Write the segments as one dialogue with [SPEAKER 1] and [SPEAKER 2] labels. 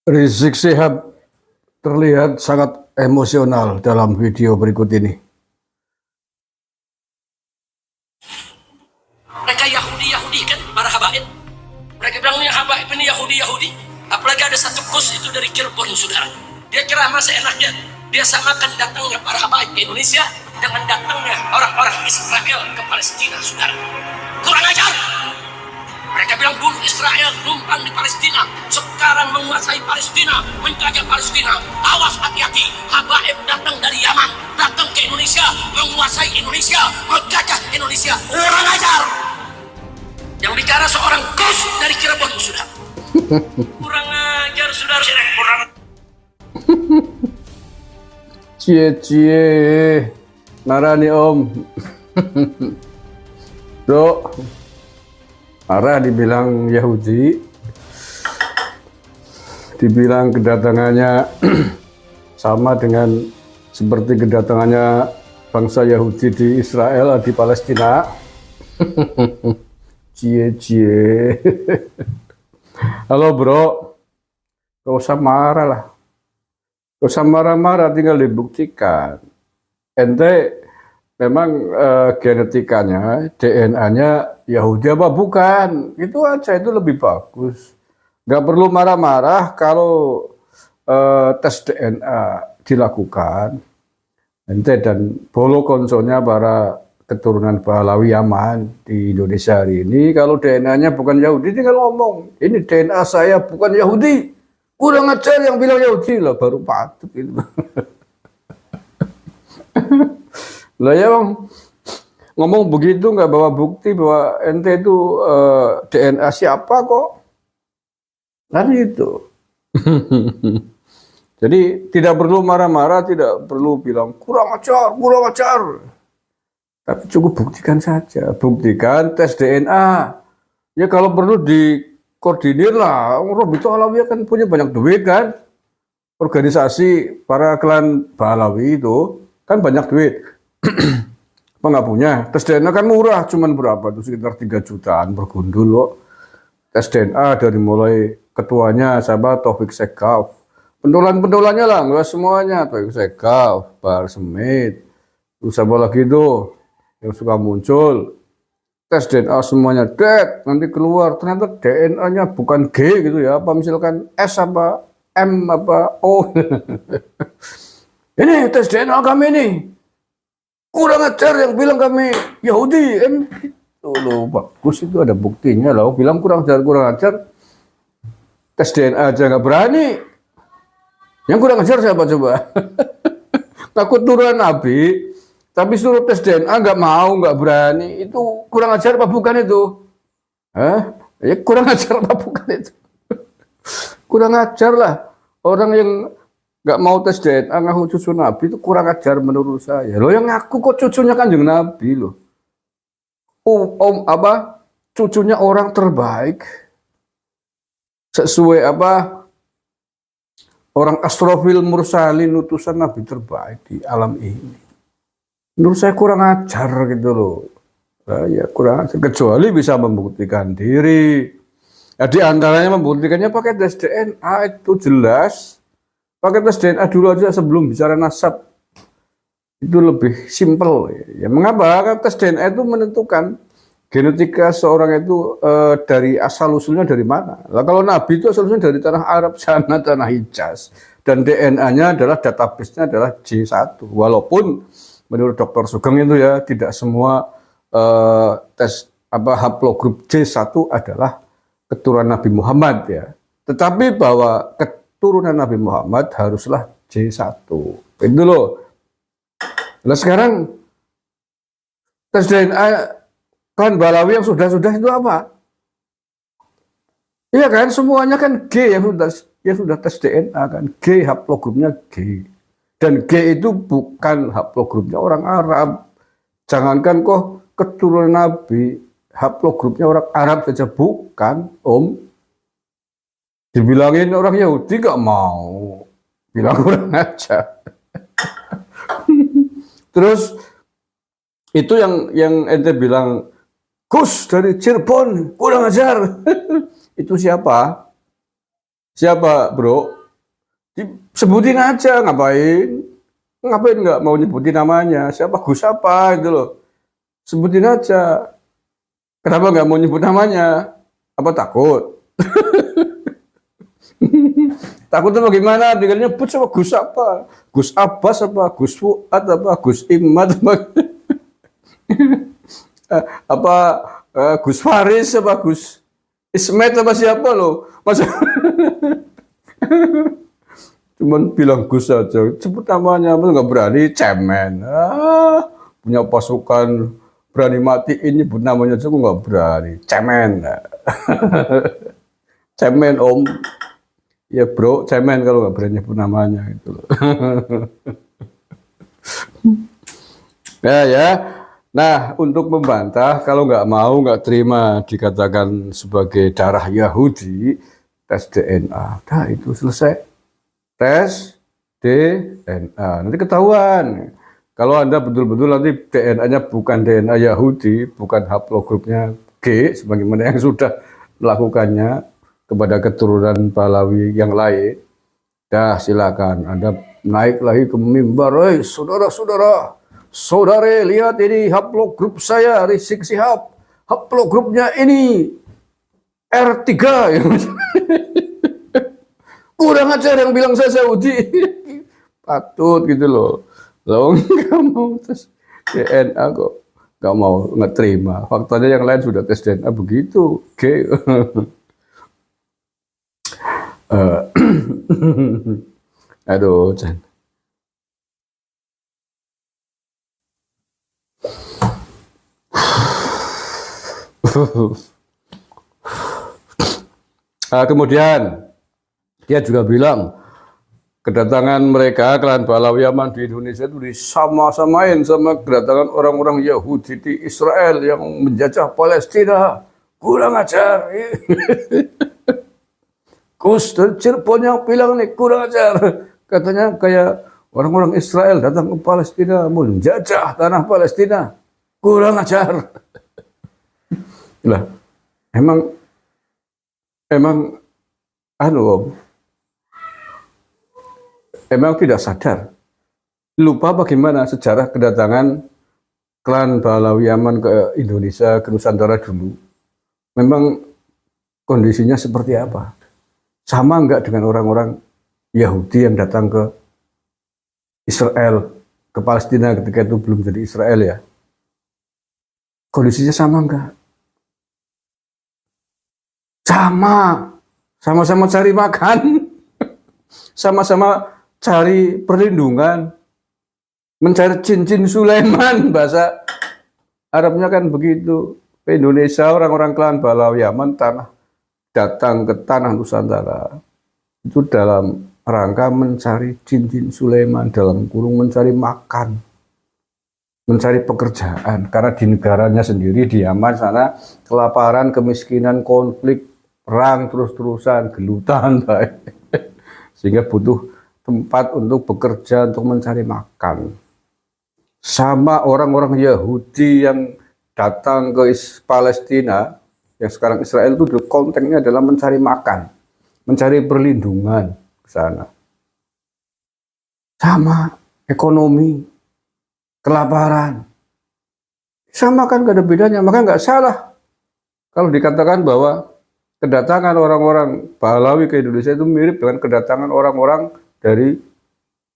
[SPEAKER 1] Rizik Syihab terlihat sangat emosional dalam video berikut ini.
[SPEAKER 2] Mereka Yahudi kan, para habaib. Mereka bilang ini habaib ini Yahudi. Apalagi ada satu kus itu dari Cirebon, saudara. Dia ceramah seenaknya. Dia samakan datangnya para habaib ke Indonesia dengan datangnya orang-orang Israel ke Palestina, saudara. Kurang ajar. Mereka bilang dulu Israel numpang di Palestina, sekarang menguasai Palestina, menjajah Palestina. Awas, hati-hati. Habaib datang dari Yaman, datang ke Indonesia, menguasai Indonesia, menjajah Indonesia. Kurang ajar. Yang bicara seorang kus dari Cirebon, sudah. Kurang ajar, saudara. Kurang.
[SPEAKER 1] Cie-cie, marah nih om. Bro, marah dibilang Yahudi, dibilang kedatangannya sama dengan seperti kedatangannya bangsa Yahudi di Israel di Palestina. Cie-cie. Halo bro, gak usah marah lah. Gak usah marah-marah, tinggal dibuktikan. Ente memang genetikanya, DNA-nya Yahudi apa bukan? Itu aja, itu lebih bagus. Gak perlu marah-marah kalau tes DNA dilakukan. Ente dan bolo konsonya para keturunan Pahlawi Yaman di Indonesia hari ini, kalau DNA-nya bukan Yahudi, tinggal ngomong, ini DNA saya bukan Yahudi. Kurang ajar yang bilang Yahudi lah, baru patut itu. Lah ya bang, ngomong begitu nggak bawa bukti bahwa ente itu DNA siapa kok? Kan itu. Jadi tidak perlu marah-marah, tidak perlu bilang kurang ajar, kurang ajar. Tapi cukup buktikan saja, buktikan tes DNA. Ya kalau perlu dikoordinir lah. Robito Alawi kan punya banyak duit kan. Organisasi para klan Pahlawi itu kan banyak duit. Apa nggak punya? Tes DNA kan murah, cuman berapa tuh, sekitar 3 jutaan per gundul loh. Tes DNA dari mulai ketuanya siapa, Taufik Sekaf. Pentolan-pentolannya lah, nggak semuanya. Taufik Sekaf, Bahar Smith. Terus apa lagi tuh yang suka muncul. Tes DNA semuanya, nanti keluar ternyata DNA-nya bukan G gitu ya, apa misalkan S apa M apa O. Ini tes DNA kami nih. Kurang ajar yang bilang kami Yahudi. Itu loh, bagus, itu ada buktinya loh. Bilang kurang ajar. Tes DNA aja nggak berani. Yang kurang ajar siapa coba? Takut turunan Nabi, tapi suruh tes DNA nggak mau, nggak berani. Itu kurang ajar apa bukan itu? Hah? Ya kurang ajar apa bukan itu? Kurang ajar lah. Orang yang nggak mau tes DNA ngaku cucu Nabi itu kurang ajar menurut saya. Loh yang ngaku kok cucunya Kanjeng Nabi loh. Om apa? Cucunya orang terbaik. Sesuai apa? Orang Asrofil Mursalin, utusan Nabi terbaik di alam ini. Menurut saya kurang ajar gitu loh. Nah, ya kurang ajar. Kecuali bisa membuktikan diri. Ya, di antaranya membuktikannya pakai tes DNA, itu jelas. Pakai tes DNA dulu aja sebelum bicara nasab. Itu lebih simpel. Ya, mengapa? Kan tes DNA itu menentukan genetika seorang itu dari asal-usulnya dari mana. Nah, kalau Nabi itu asal-usulnya dari tanah Arab sana, tanah Hijaz. Dan DNA-nya adalah database-nya adalah J1. Walaupun menurut Dr. Sugeng itu ya tidak semua tes haplogrup J1 adalah keturunan Nabi Muhammad ya. Tetapi bahwa keturunan Nabi Muhammad haruslah J1. Itu loh. Nah sekarang tes DNA kan Balawi yang sudah itu apa? Iya kan, semuanya kan G yang sudah tes DNA kan. G haplogrupnya G. Dan G itu bukan haplogrupnya orang Arab. Jangankan kok keturunan Nabi, haplogrupnya orang Arab saja bukan, Om. Dibilangin orang Yahudi gak mau. Bilang kurang aja. Terus itu yang ente bilang Gus dari Cirebon kurang ajar. Itu siapa? Siapa, bro? Sebutin aja, ngapain? Ngapain nggak mau nyebutin namanya? Siapa Gus apa gitu loh. Sebutin aja. Kenapa nggak mau nyebut namanya? Apa takut? Takutnya bagaimana? Tinggal nyebut sama Gus apa? Gus Abbas apa? Gus Fuad apa? Gus Imad apa? Apa Gus Faris apa? Gus Ismet apa siapa loh? Masa cuman bilang Gus aja, sebut namanya, masa nggak berani, cemen. Punya pasukan, berani matiin nyebut namanya juga nggak berani, cemen. Cemen om, ya bro, cemen kalau nggak berani nyebut namanya gitu loh. Ya. Nah, untuk membantah, kalau nggak terima dikatakan sebagai darah Yahudi, tes DNA. Nah, itu selesai. Tes DNA. Nanti ketahuan. Kalau Anda betul-betul nanti DNA-nya bukan DNA Yahudi, bukan haplogrupnya G, sebagaimana yang sudah melakukannya kepada keturunan Pahlawi yang lain. Dah, silakan Anda naik lagi ke mimbar. Saudara-saudara, saudari, lihat ini haplogrup saya, Rizik Sihab. Haplogrupnya ini R3. Kurang ajar yang bilang saya Saudi. Patut gitu loh. Loh, nggak mau tes DNA kok. Nggak mau ngeterima. Faktanya yang lain sudah tes DNA begitu. Oke. Aduh, Chan. Kemudian dia juga bilang kedatangan mereka klan Pahlawi Yaman di Indonesia itu disama-samain sama kedatangan orang-orang Yahudi di Israel yang menjajah Palestina. Kurang ajar. Gus dari Cirebon yang bilang nih kurang ajar. Katanya kayak orang-orang Israel datang ke Palestina menjajah tanah Palestina. Kurang ajar. Lah, emang emang tidak sadar, lupa bagaimana sejarah kedatangan klan Pahlawi Yaman ke Indonesia, ke Nusantara dulu. Memang kondisinya seperti apa? Sama enggak dengan orang-orang Yahudi yang datang ke Israel, ke Palestina ketika itu belum jadi Israel ya? Kondisinya sama enggak? Sama-sama cari makan, sama-sama cari perlindungan, mencari cincin Sulaiman, bahasa Arabnya kan begitu. Ke Indonesia orang-orang klan Pahlawi Yaman datang ke tanah Nusantara itu dalam rangka mencari cincin Sulaiman, dalam kurung mencari makan, mencari pekerjaan, karena di negaranya sendiri di Yaman sana kelaparan, kemiskinan, konflik, perang terus-terusan, gelutan, sehingga butuh tempat untuk bekerja, untuk mencari makan. Sama orang-orang Yahudi yang datang ke Palestina, yang sekarang Israel itu konteksnya adalah mencari makan, mencari perlindungan ke sana. Sama ekonomi, kelaparan, sama kan, gak ada bedanya. Maka nggak salah kalau dikatakan bahwa kedatangan orang-orang Pahlawi ke Indonesia itu mirip dengan kedatangan orang-orang dari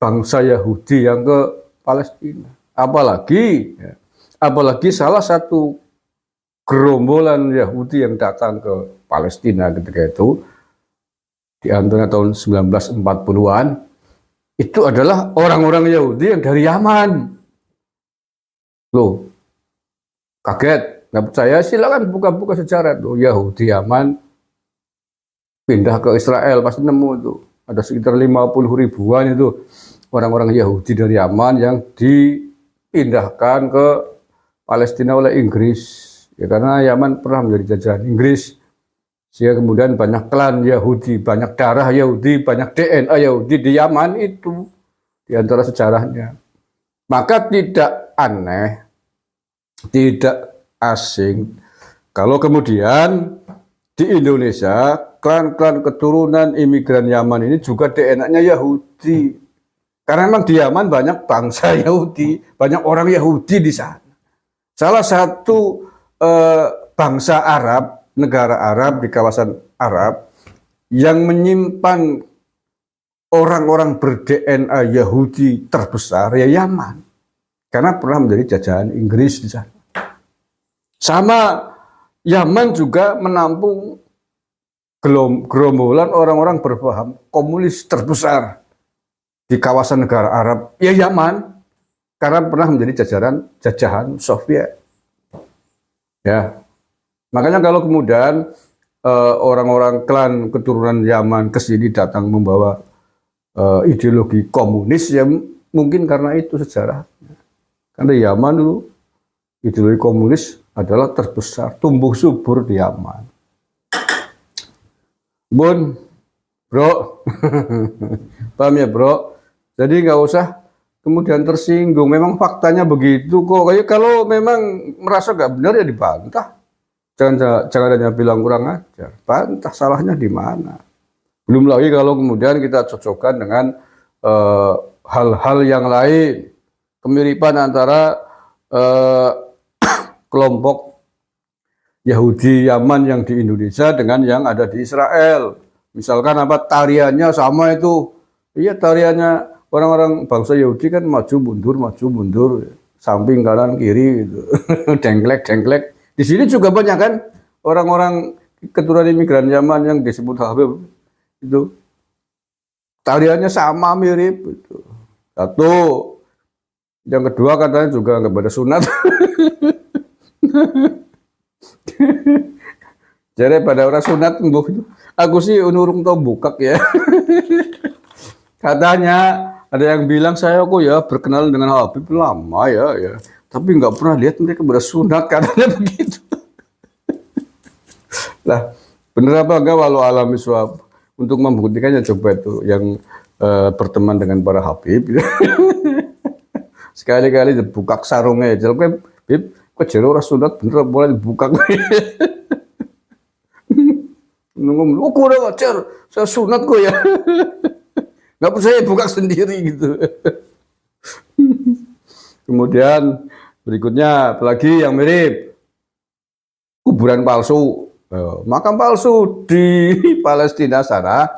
[SPEAKER 1] bangsa Yahudi yang ke Palestina. Apalagi salah satu gerombolan Yahudi yang datang ke Palestina ketika itu di antara tahun 1940-an itu adalah orang-orang Yahudi yang dari Yaman. Loh, kaget, nggak percaya? Silakan buka-buka sejarah tuh, Yahudi Yaman pindah ke Israel, pasti nemu itu. Ada sekitar 50 ribuan itu orang-orang Yahudi dari Yaman yang dipindahkan ke Palestina oleh Inggris. Ya, karena Yaman pernah menjadi jajahan Inggris. Sehingga kemudian banyak klan Yahudi, banyak darah Yahudi, banyak DNA Yahudi di Yaman itu. Di antara sejarahnya. Maka tidak aneh, tidak asing kalau kemudian di Indonesia klan-klan keturunan imigran Yaman ini juga DNA-nya Yahudi. Karena memang di Yaman banyak bangsa Yahudi, banyak orang Yahudi di sana. Salah satu bangsa Arab, negara Arab di kawasan Arab yang menyimpan orang-orang ber-DNA Yahudi terbesar ya Yaman. Karena pernah menjadi jajahan Inggris di sana. Sama Yaman juga menampung gerombolan orang-orang berpaham komunis terbesar di kawasan negara Arab ya Yaman. Karena pernah menjadi jajahan Soviet. Ya, makanya kalau kemudian orang-orang klan keturunan Yaman ke sini datang membawa ideologi komunis, ya mungkin karena itu sejarah. Karena Yaman dulu ideologi komunis adalah terbesar, tumbuh subur di Yaman. Bun, bro, paham ya bro? Jadi nggak usah kemudian tersinggung, memang faktanya begitu kok. Kayak kalau memang merasa nggak benar ya dibantah. Jangan hanya bilang kurang ajar, bantah salahnya di mana. Belum lagi kalau kemudian kita cocokkan dengan hal-hal yang lain, kemiripan antara kelompok Yahudi Yaman yang di Indonesia dengan yang ada di Israel. Misalkan apa tariannya sama itu, iya tariannya orang-orang bangsa Yahudi kan maju mundur, samping kanan kiri gitu. Dengklek. Di sini juga banyak kan orang-orang keturunan imigran Yaman yang disebut Habib itu. Tariannya sama mirip gitu. Satu. Yang kedua katanya juga nggak pada sunat. Jadi pada orang sunat itu. Aku sih urung tau bukak ya. Katanya ada yang bilang saya kok ya berkenalan dengan Habib lama ya. Tapi nggak pernah lihat mereka bersunat, katanya begitu. Lah, bener apa enggak walau alam iswab. Untuk membuktikannya coba itu yang berteman dengan para Habib. Sekali-kali dibuka sarungnya. Jadi Habib, kok jadi orang sunat bener boleh dibuka. Ngomong, oh kurang ajar, saya sunat kok ya. Nggak percaya buka sendiri gitu. Kemudian berikutnya apalagi yang mirip kuburan palsu, makam palsu di Palestina sana,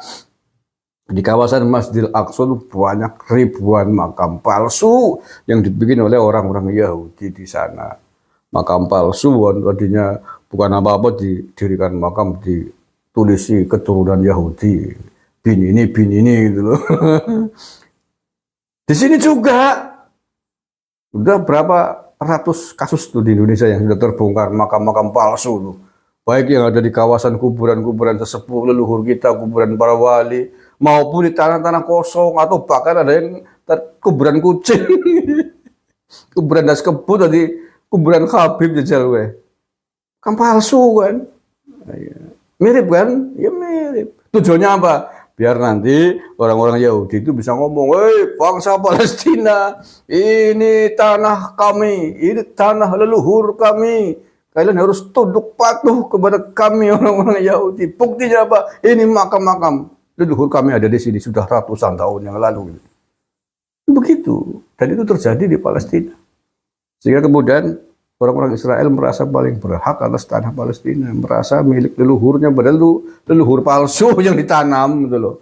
[SPEAKER 1] di kawasan Masjidil Aqsa banyak ribuan makam palsu yang dibikin oleh orang-orang Yahudi di sana. Makam palsu tadinya bukan apa-apa, didirikan makam ditulisi keturunan Yahudi. Bin ini gitu loh. Di sini juga udah berapa ratus kasus tuh di Indonesia yang sudah terbongkar makam-makam palsu tuh. Baik yang ada di kawasan kuburan-kuburan sesepuh leluhur kita, kuburan para wali, maupun di tanah-tanah kosong atau bahkan ada yang kuburan kucing. Kuburan das kebut tadi, kuburan Habib jajal gue. Kan palsu kan. Mirip kan? Ya mirip. Tujuannya apa? Biar nanti orang-orang Yahudi itu bisa ngomong, "Hei bangsa Palestina, ini tanah kami, ini tanah leluhur kami. Kalian harus tunduk patuh kepada kami orang-orang Yahudi." Buktinya apa? Ini makam-makam leluhur kami ada di sini sudah ratusan tahun yang lalu. Begitu. Dan itu terjadi di Palestina. Sehingga kemudian orang-orang Israel merasa paling berhak atas tanah Palestina, merasa milik leluhurnya, padahal itu leluhur palsu yang ditanam gitu loh.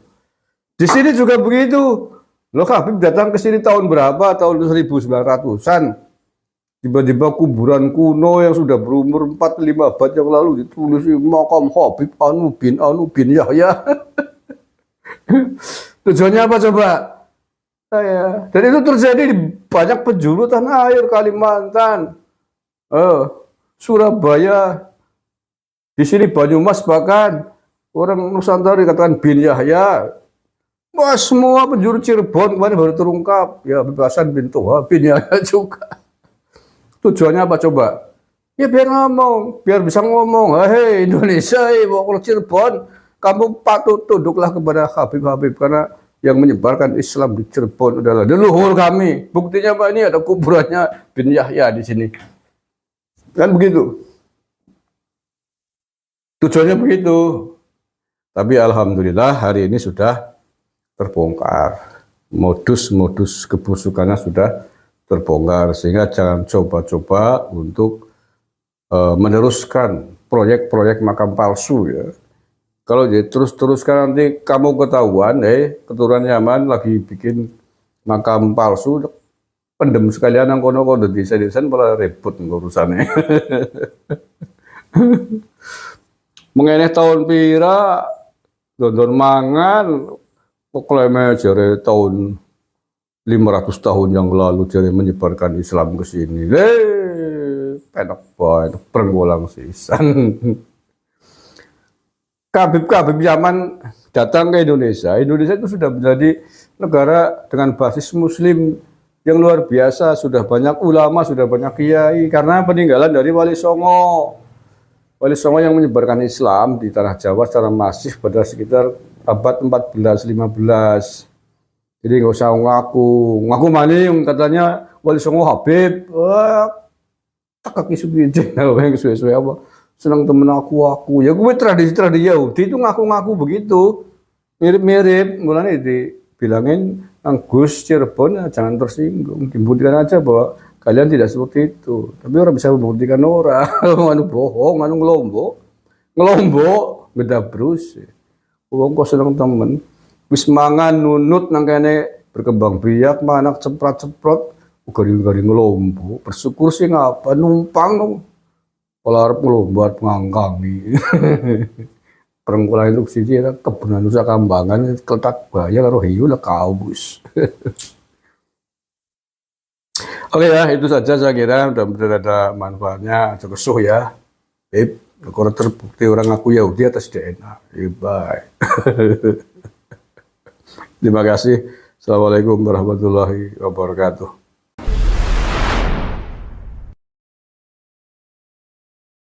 [SPEAKER 1] Di sini juga begitu. Loh Habib datang ke sini tahun berapa? Tahun 1900-an. Tiba-tiba kuburan kuno yang sudah berumur 4-5 abad yang lalu ditulis makam Habib Anu bin Yahya. Tujuannya apa coba? Dan itu terjadi di banyak penjuru tanah air, Kalimantan, Surabaya, di sini Banyumas, bahkan orang Nusantara dikatakan bin Yahya. Wah, semua penjuru Cirebon kemarin baru terungkap, ya Hasan bin Toha bin Yahya juga. Tujuannya apa coba? Ya biar ngomong, biar bisa ngomong, hei Indonesia, kalau Cirebon, kamu patut tunduklah kepada Habib-Habib, karena yang menyebarkan Islam di Cirebon adalah leluhur kami. Buktinya Pak, ini ada kuburannya bin Yahya di sini. Kan begitu. Tujuannya begitu. Tapi alhamdulillah hari ini sudah terbongkar. Modus-modus kebusukannya sudah terbongkar, sehingga jangan coba-coba untuk meneruskan proyek-proyek makam palsu ya. Kalau terus-teruskan nanti kamu ketahuan, keturunan Yaman lagi bikin makam palsu, pendem sekalian yang kono desain malah repot urusannya. Mengenai tahun pira, dondon mangan, pokoknya jare tahun 500 tahun yang lalu jare menyebarkan Islam ke sini. Penak banget, perenggolang sisan. Kabib-kabib Yaman datang ke Indonesia. Indonesia itu sudah menjadi negara dengan basis Muslim yang luar biasa. Sudah banyak ulama, sudah banyak kiai karena peninggalan dari Wali Songo. Wali Songo yang menyebarkan Islam di tanah Jawa secara masif pada sekitar abad 14-15. Jadi nggak usah ngaku maning katanya Wali Songo Habib. Wah, tak kaki sugi nah, yang sesuai apa? Senang temen aku ya gue tradisi Yahudi itu ngaku-ngaku begitu, mirip-mirip. Mulanya dibilangin Gus Cirebon ya, jangan tersinggung, dibuktikan aja bahwa kalian tidak seperti itu. Tapi orang bisa membuktikan orang anu bohong, anu ngelombok beda brus. Wong kok seneng temen wis mangan nunut nang kene berkembang biak manak ceprat-ceprot garing-garing ngelombok. Bersyukur sih ngapa numpang dong. Kalau harap ngelombat ngangkangi. Perengkulan itu siji kebunan Nusa Kambangan keletak bahaya karo hiu lah kaubus. Oke ya, itu saja saya kira mudah-mudahan ada manfaatnya. Cukup suh ya. Kalau terbukti orang ngaku Yahudi atas DNA. Bye. Terima kasih. Assalamualaikum warahmatullahi wabarakatuh.